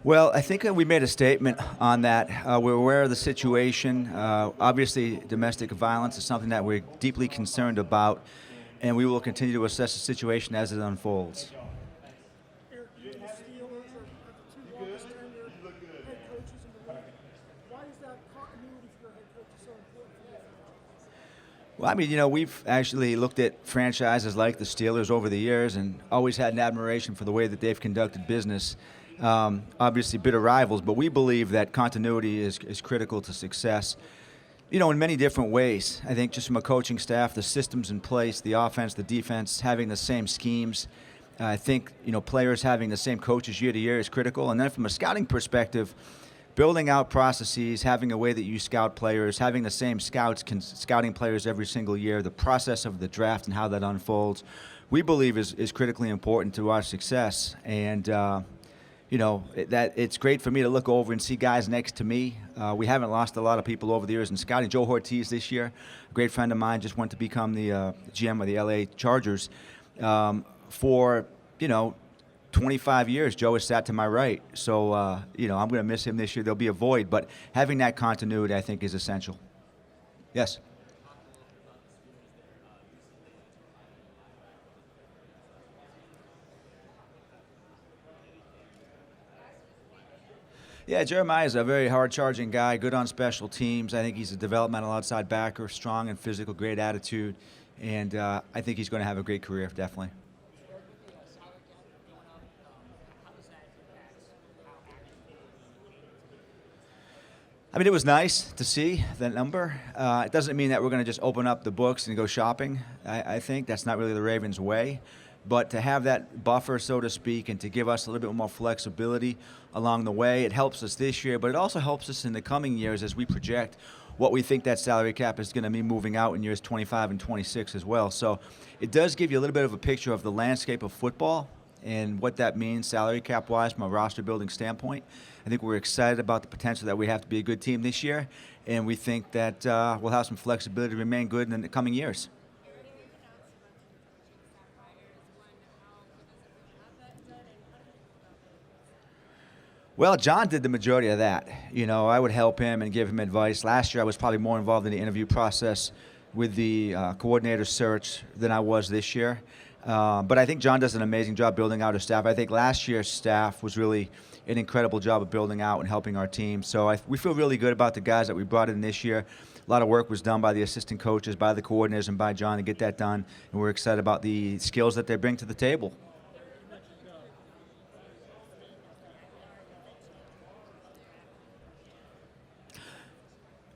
Well, I think we made a statement on that. We're aware of the situation. Obviously, domestic violence is something that we're deeply concerned about, and we will continue to assess the situation as it unfolds. Eric, you and the Steelers are the two longest tenured head coaches in the league. Why is that continuity for your head coach so important for your franchise? Well, I mean, we've actually looked at franchises like the Steelers over the years and always had an admiration for the way that they've conducted business. Obviously, bitter rivals, but we believe that continuity is critical to success. In many different ways. I think just from a coaching staff, the systems in place, the offense, the defense, having the same schemes. I think, players having the same coaches year to year is critical. And then from a scouting perspective, building out processes, having a way that you scout players, having the same scouts scouting players every single year, the process of the draft and how that unfolds, we believe is critically important to our success. And, that it's great for me to look over and see guys next to me. We haven't lost a lot of people over the years in scouting. Joe Hortiz this year, a great friend of mine, just went to become the GM of the LA Chargers. For 25 years, Joe has sat to my right. So, I'm going to miss him this year. There'll be a void, but having that continuity, I think, is essential. Yes. Yeah, Jeremiah is a very hard-charging guy, good on special teams. I think he's a developmental outside backer, strong and physical, great attitude, and I think he's going to have a great career, definitely. I mean, it was nice to see that number. It doesn't mean that we're going to just open up the books and go shopping. I think that's not really the Ravens' way. But to have that buffer, so to speak, and to give us a little bit more flexibility along the way, it helps us this year, but it also helps us in the coming years as we project what we think that salary cap is going to be moving out in years 25 and 26 as well. So it does give you a little bit of a picture of the landscape of football and what that means salary cap-wise from a roster-building standpoint. I think we're excited about the potential that we have to be a good team this year, and we think that we'll have some flexibility to remain good in the coming years. Well, John did the majority of that. I would help him and give him advice. Last year, I was probably more involved in the interview process with the coordinator search than I was this year. But I think John does an amazing job building out his staff. I think last year's staff was really an incredible job of building out and helping our team. So we feel really good about the guys that we brought in this year. A lot of work was done by the assistant coaches, by the coordinators, and by John to get that done. And we're excited about the skills that they bring to the table.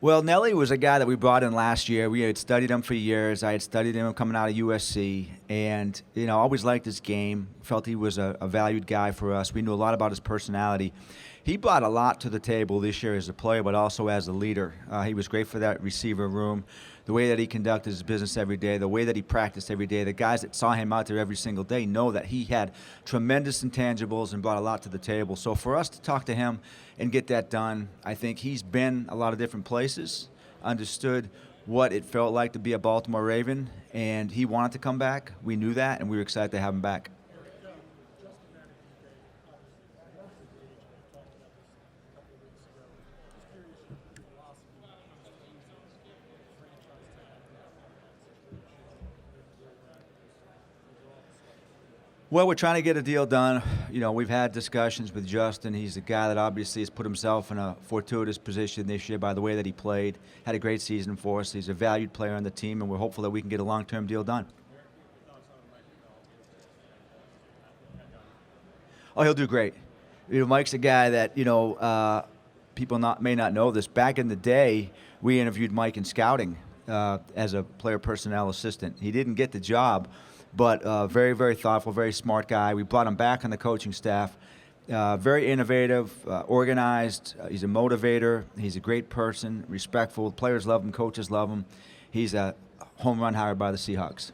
Well, Nelly was a guy that we brought in last year. We had studied him for years. I had studied him coming out of USC, and always liked his game. Felt he was a valued guy for us. We knew a lot about his personality. He brought a lot to the table this year as a player, but also as a leader. He was great for that receiver room. The way that he conducted his business every day, the way that he practiced every day, the guys that saw him out there every single day know that he had tremendous intangibles and brought a lot to the table. So for us to talk to him and get that done, I think he's been a lot of different places, understood what it felt like to be a Baltimore Raven, and he wanted to come back. We knew that, and we were excited to have him back. Well, we're trying to get a deal done. We've had discussions with Justin. He's a guy that obviously has put himself in a fortuitous position this year by the way that he played. Had a great season for us. He's a valued player on the team, and we're hopeful that we can get a long-term deal done. Oh, he'll do great. Mike's a guy that, people may not know this. Back in the day, we interviewed Mike in scouting as a player personnel assistant. He didn't get the job, but very, very thoughtful, very smart guy. We brought him back on the coaching staff. Very innovative, organized. He's a motivator. He's a great person, respectful. Players love him. Coaches love him. He's a home run hire by the Seahawks.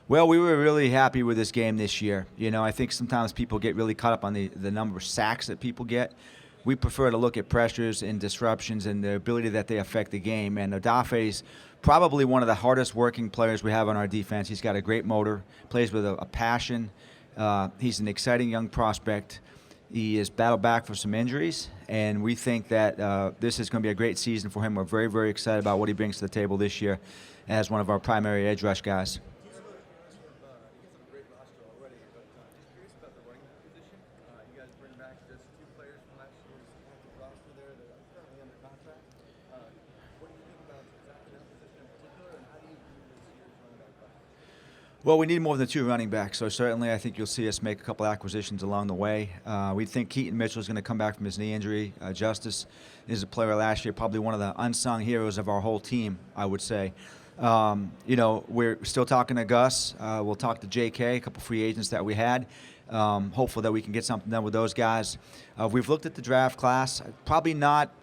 Well, we were really happy with this game this year. I think sometimes people get really caught up on the number of sacks that people get. we prefer to look at pressures and disruptions and the ability that they affect the game. And Odafe's probably one of the hardest working players we have on our defense. He's got a great motor, plays with a passion. He's an exciting young prospect. He has battled back for some injuries, and we think that this is going to be a great season for him. We're very, very excited about what he brings to the table this year as one of our primary edge rush guys. Well, we need more than 2 running backs, so certainly I think you'll see us make a couple acquisitions along the way. We think Keaton Mitchell is going to come back from his knee injury. Justice is a player last year, probably one of the unsung heroes of our whole team, I would say. We're still talking to Gus. We'll talk to JK, a couple free agents that we had. Hopeful that we can get something done with those guys. We've looked at the draft class. Probably not,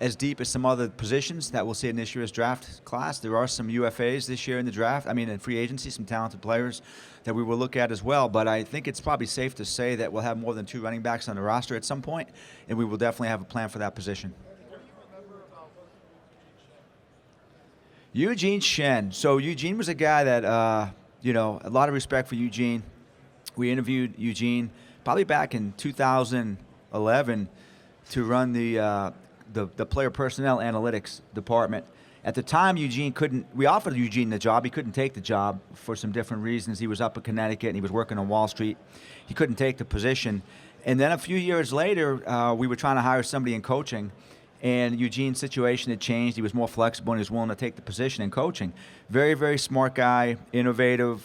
as deep as some other positions that we'll see in this year's draft class. There are some UFAs this year in the draft. In free agency, some talented players that we will look at as well. But I think it's probably safe to say that we'll have more than 2 running backs on the roster at some point, and we will definitely have a plan for that position. Eugene Shen. So Eugene was a guy that, a lot of respect for Eugene. We interviewed Eugene probably back in 2011 to run the player personnel analytics department. At the time, we offered Eugene the job. He couldn't take the job for some different reasons. He was up in Connecticut and he was working on Wall Street. He couldn't take the position. And then a few years later, we were trying to hire somebody in coaching, and Eugene's situation had changed. He was more flexible and he was willing to take the position in coaching. Very, very smart guy, innovative,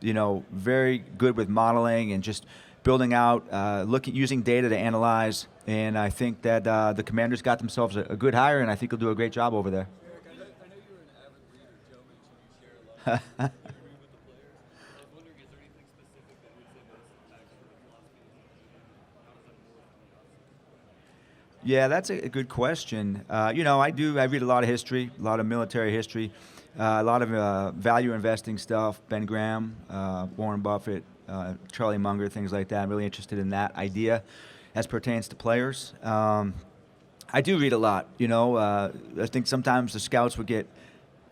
very good with modeling and just building out, using data to analyze. And I think that the Commanders got themselves a good hire, and I think he'll do a great job over there. Eric, I know you're an avid reader. Joe mentioned you share a lot of you read with the players. I was wondering, is there anything specific that would say most impacts for the philosophy of the team? How does that work from the outside? Yeah, that's a good question. I read a lot of history, a lot of military history, a lot of value investing stuff, Ben Graham, Warren Buffett, Charlie Munger, things like that. I'm really interested in that idea as pertains to players. I do read a lot. I think sometimes the scouts would get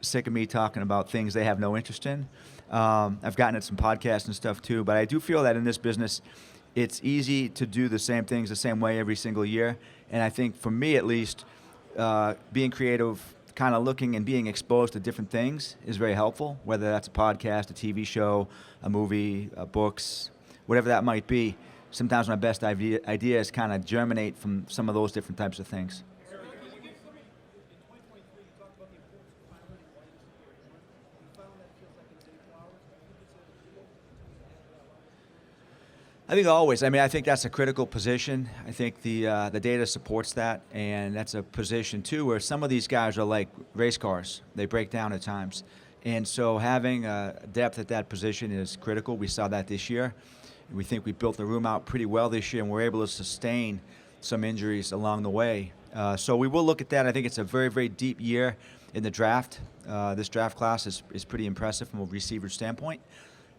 sick of me talking about things they have no interest in. I've gotten at some podcasts and stuff too, but I do feel that in this business, it's easy to do the same things the same way every single year. And I think for me at least, being creative, kind of looking and being exposed to different things is very helpful, whether that's a podcast, a TV show, a movie, books, whatever that might be. Sometimes my best ideas kind of germinate from some of those different types of things. I think always. I think that's a critical position. I think the data supports that, and that's a position too where some of these guys are like race cars. They break down at times, and so having depth at that position is critical. We saw that this year. We think we built the room out pretty well this year, and we're able to sustain some injuries along the way. So we will look at that. I think it's a very, very deep year in the draft. This draft class is pretty impressive from a receiver standpoint.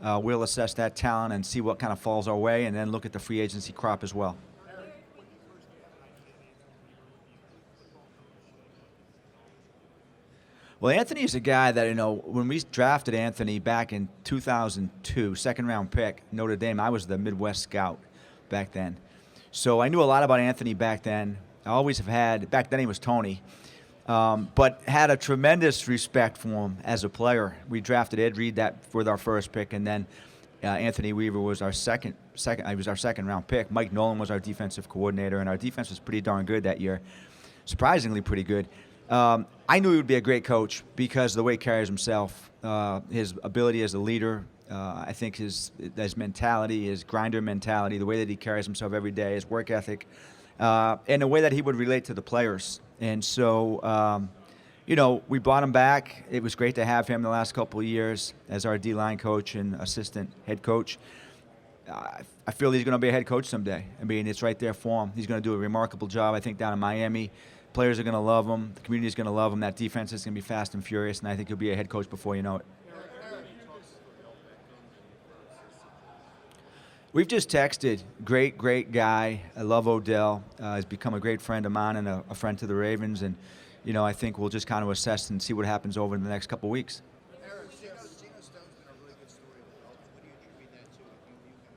We'll assess that talent and see what kind of falls our way, and then look at the free agency crop as well. Well, Anthony is a guy that, when we drafted Anthony back in 2002, second-round pick, Notre Dame, I was the Midwest scout back then. So I knew a lot about Anthony back then. I always have had, back then he was Tony, but had a tremendous respect for him as a player. We drafted Ed Reed with our first pick, and then Anthony Weaver was our second round pick. Mike Nolan was our defensive coordinator, and our defense was pretty darn good that year, surprisingly pretty good. I knew he would be a great coach because of the way he carries himself, his ability as a leader. I think his mentality, his grinder mentality, the way that he carries himself every day, his work ethic, and the way that he would relate to the players. And so, we brought him back. It was great to have him the last couple of years as our D-line coach and assistant head coach. I feel he's going to be a head coach someday. It's right there for him. He's going to do a remarkable job, I think, down in Miami. Players are going to love him. The community is going to love him. That defense is going to be fast and furious, and I think he'll be a head coach before you know it. We've just texted. Great guy. I love Odell. He's become a great friend of mine and a friend to the Ravens. And, I think we'll just kind of assess and see what happens over the next couple of weeks. Eric, Geno Stone's been a really good story with the Dolphins. What do you attribute that to? You view him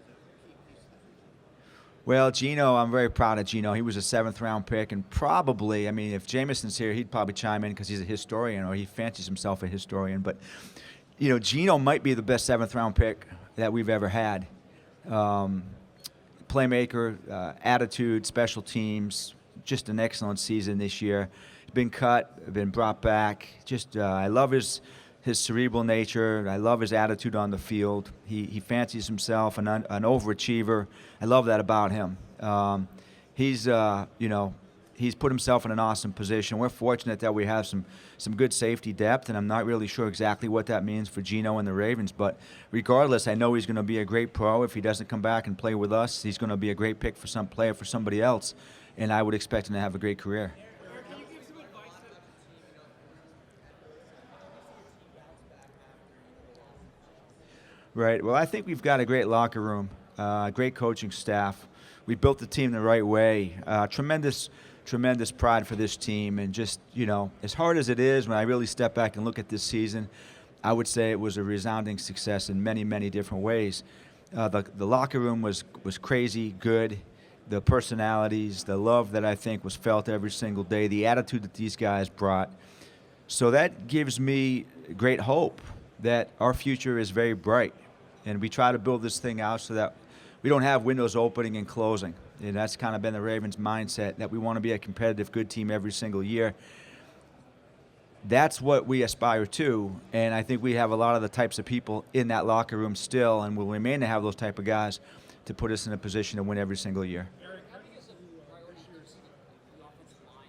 as a key piece of the future? Well, Geno, I'm very proud of Geno. He was a 7th-round pick, and probably, if Jameson's here, he'd probably chime in because he's a historian, or he fancies himself a historian. But, Geno might be the best 7th-round pick that we've ever had. Playmaker, attitude, special teams, just an excellent season this year. Been cut, been brought back. Just I love his cerebral nature. I love his attitude on the field. He fancies himself an overachiever. I love that about him. He's he's put himself in an awesome position. We're fortunate that we have some good safety depth, and I'm not really sure exactly what that means for Geno and the Ravens. But regardless, I know he's going to be a great pro. If he doesn't come back and play with us, he's going to be a great pick for some player for somebody else, and I would expect him to have a great career. Can you give some advice to Right. Well, I think we've got a great locker room, great coaching staff. We built the team the right way. Tremendous pride for this team. And just, as hard as it is, when I really step back and look at this season, I would say it was a resounding success in many, many different ways. The locker room was crazy good. The personalities, the love that I think was felt every single day, the attitude that these guys brought. So that gives me great hope that our future is very bright. And we try to build this thing out so that we don't have windows opening and closing. And that's kind of been the Ravens' mindset, that we want to be a competitive, good team every single year. That's what we aspire to, and I think we have a lot of the types of people in that locker room still, and will remain to have those type of guys to put us in a position to win every single year. Eric, how do you guys prioritize the offensive line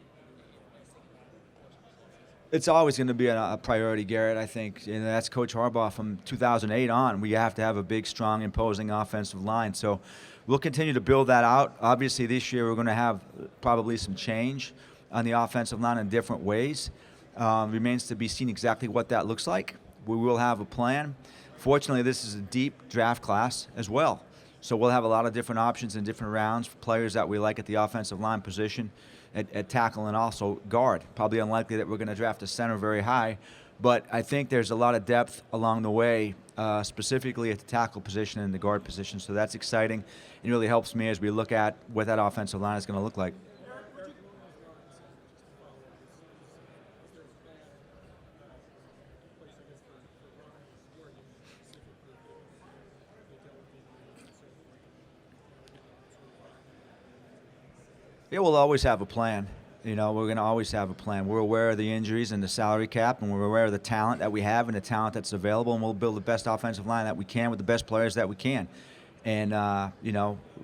It's always going to be a priority, Garrett, I think. And that's Coach Harbaugh from 2008 on. We have to have a big, strong, imposing offensive line. So we'll continue to build that out. Obviously, this year we're going to have probably some change on the offensive line in different ways. Remains to be seen exactly what that looks like. We will have a plan. Fortunately, this is a deep draft class as well. So we'll have a lot of different options in different rounds for players that we like at the offensive line position, at tackle and also guard. Probably unlikely that we're going to draft a center very high, but I think there's a lot of depth along the way, specifically at the tackle position and the guard position. So that's exciting. It really helps me as we look at what that offensive line is going to look like. Yeah, we'll always have a plan. We're going to always have a plan. We're aware of the injuries and the salary cap, and we're aware of the talent that we have and the talent that's available, and we'll build the best offensive line that we can with the best players that we can. And,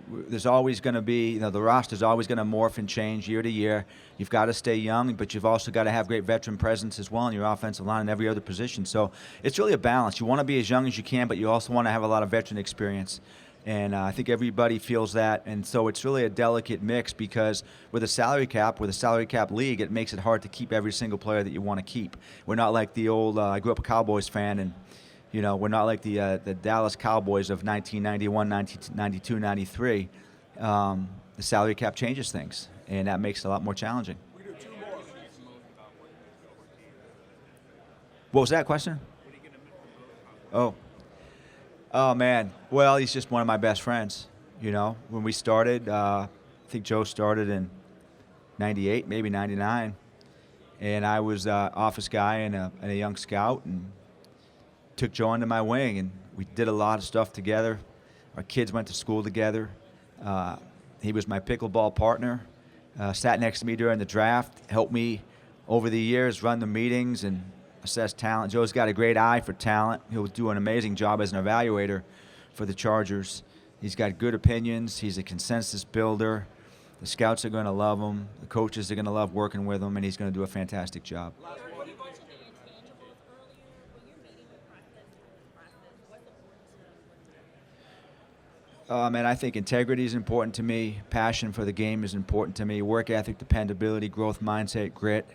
there's always going to be, the roster's always going to morph and change year to year. You've got to stay young, but you've also got to have great veteran presence as well in your offensive line and every other position. So it's really a balance. You want to be as young as you can, but you also want to have a lot of veteran experience. And I think everybody feels that. And so it's really a delicate mix, because with a salary cap league, it makes it hard to keep every single player that you want to keep. We're not like the old, I grew up a Cowboys fan, and, we're not like the Dallas Cowboys of 1991, 1992, 93. The salary cap changes things, and that makes it a lot more challenging. What was that question? Oh, man. Well, he's just one of my best friends. When we started, I think Joe started in 98, maybe 99. And I was an office guy and a young scout, and took Joe under my wing. And we did a lot of stuff together. Our kids went to school together. He was my pickleball partner, sat next to me during the draft, helped me over the years run the meetings and assess talent. Joe's got a great eye for talent. He'll do an amazing job as an evaluator for the Chargers. He's got good opinions. He's a consensus builder. The scouts are going to love him. The coaches are going to love working with him, and he's going to do a fantastic job. You mentioned the intangibles earlier. When you're meeting with what's important to you? I think integrity is important to me. Passion for the game is important to me. Work ethic, dependability, growth mindset, grit.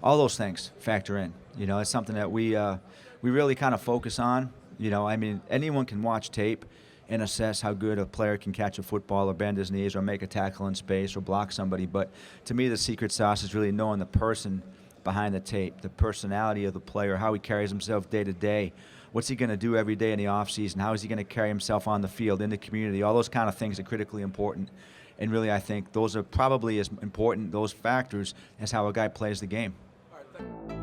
All those things factor in. It's something that we really kind of focus on. Anyone can watch tape and assess how good a player can catch a football or bend his knees or make a tackle in space or block somebody. But to me, the secret sauce is really knowing the person behind the tape, the personality of the player, how he carries himself day to day. What's he going to do every day in the offseason? How is he going to carry himself on the field, in the community? All those kind of things are critically important. And really, I think those are probably as important, those factors, as how a guy plays the game. All right, thank